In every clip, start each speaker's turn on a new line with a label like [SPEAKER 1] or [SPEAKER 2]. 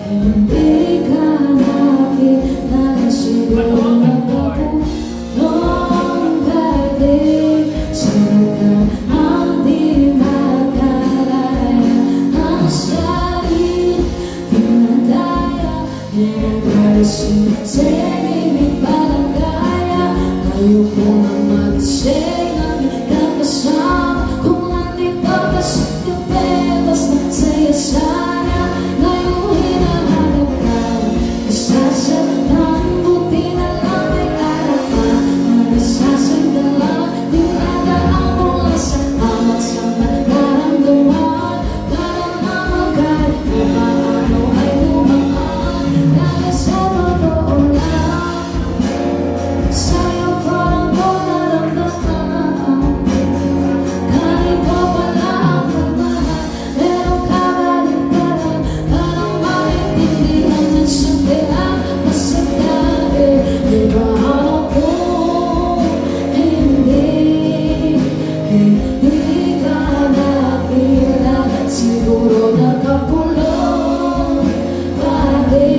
[SPEAKER 1] hindi ka nakita na siguro nung pwede sila ka ang di makalaya ang sarili pinadaya pinagalisin sa ibig parang kaya ayoko na mag-isip na may kakasama kung nandito ka sa gabi basta sa'yo sana ngayon hinahanap ka nasasaktan buti na lang may araw pa na nasasaktan lang dinadaan mo lang sa amat sa nararamdaman para mamagalit mo paano ay lumaan dahil sa totoo lang sa'yo parang mo naramdaman kahit ko pala ang pagmahal meron ka baliktaran parang maintindihan ng sandihan masagdabi di ba ako hindi ka nakilala siguro nakakulong pati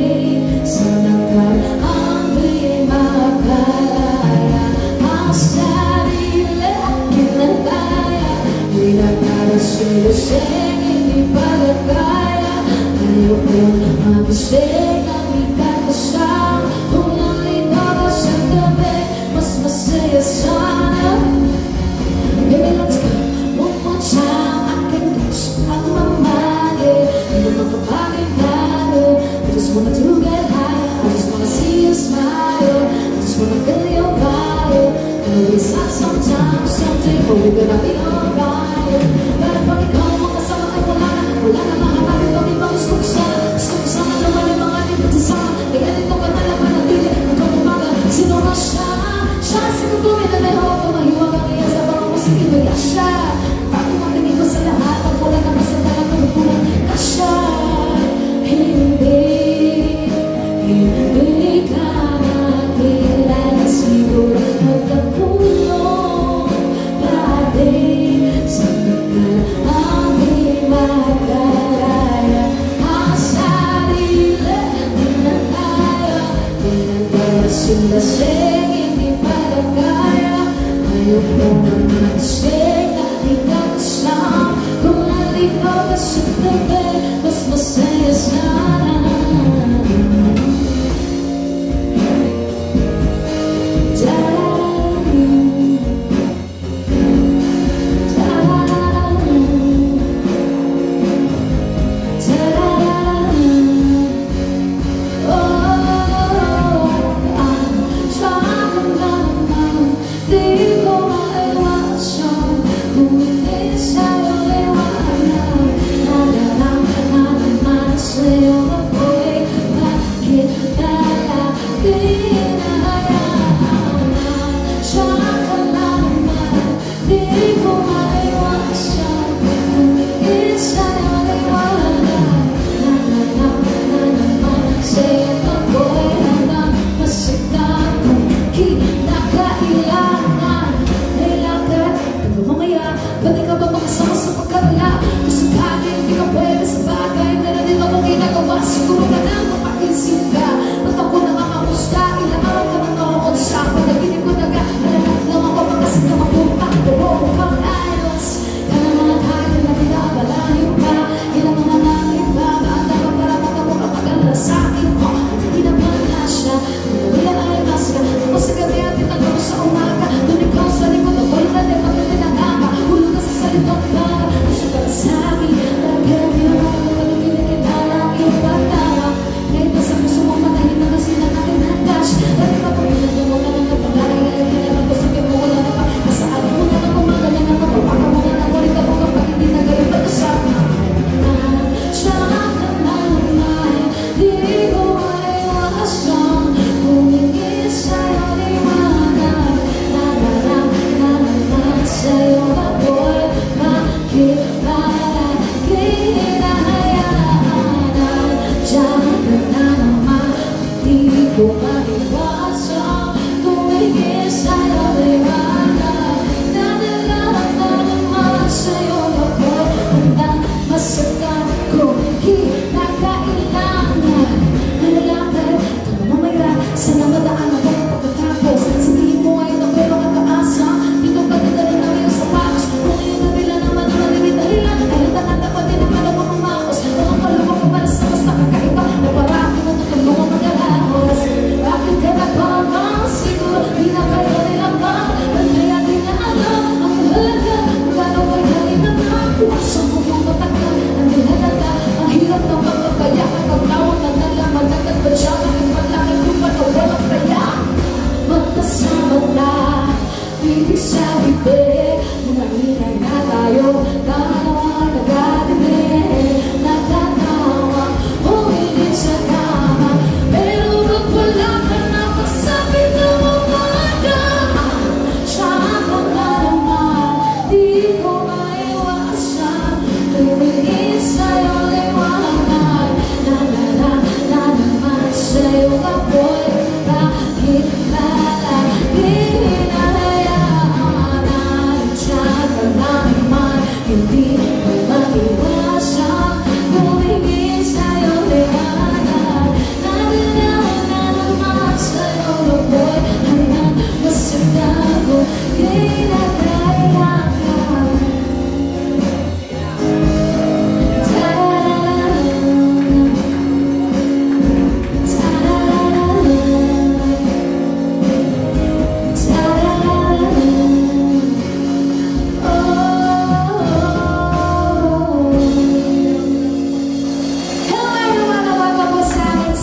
[SPEAKER 1] sa nakaraan di makalaya ang sarili pinagkaya pinagkarasin hindi pala kaya ayoko na mag-isip na may kakasama kung nandito ka sa gabi mas masaya sana baby let's go one more time I can get you out of my mind hindi naman kapagin tayo I just wanna to get high I just wanna see you smile I just wanna feel your vibe I know it's not sometimes someday but we're gonna be alright pero pag ikaw ang kasama ay wala na mahanapin pag ibang gusto ko sana naman yung mga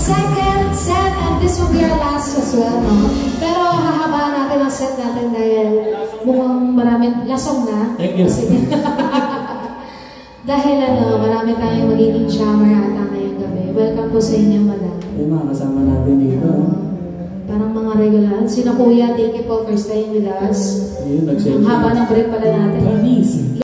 [SPEAKER 1] second set and this will be our last as well, no? Pero hahabaan natin ang set natin dahil mukhang maraming lasong na.
[SPEAKER 2] Thank you.
[SPEAKER 1] Dahil marami tayong magiging jammer ata ngayong gabi. Welcome po sa inyo, madam.
[SPEAKER 2] Yung mga kasama natin dito.
[SPEAKER 1] Parang mga regular. Sino kuya, thank you po for staying with us.
[SPEAKER 2] Ayun,
[SPEAKER 1] Ang haba ng break pala natin.
[SPEAKER 2] Panis.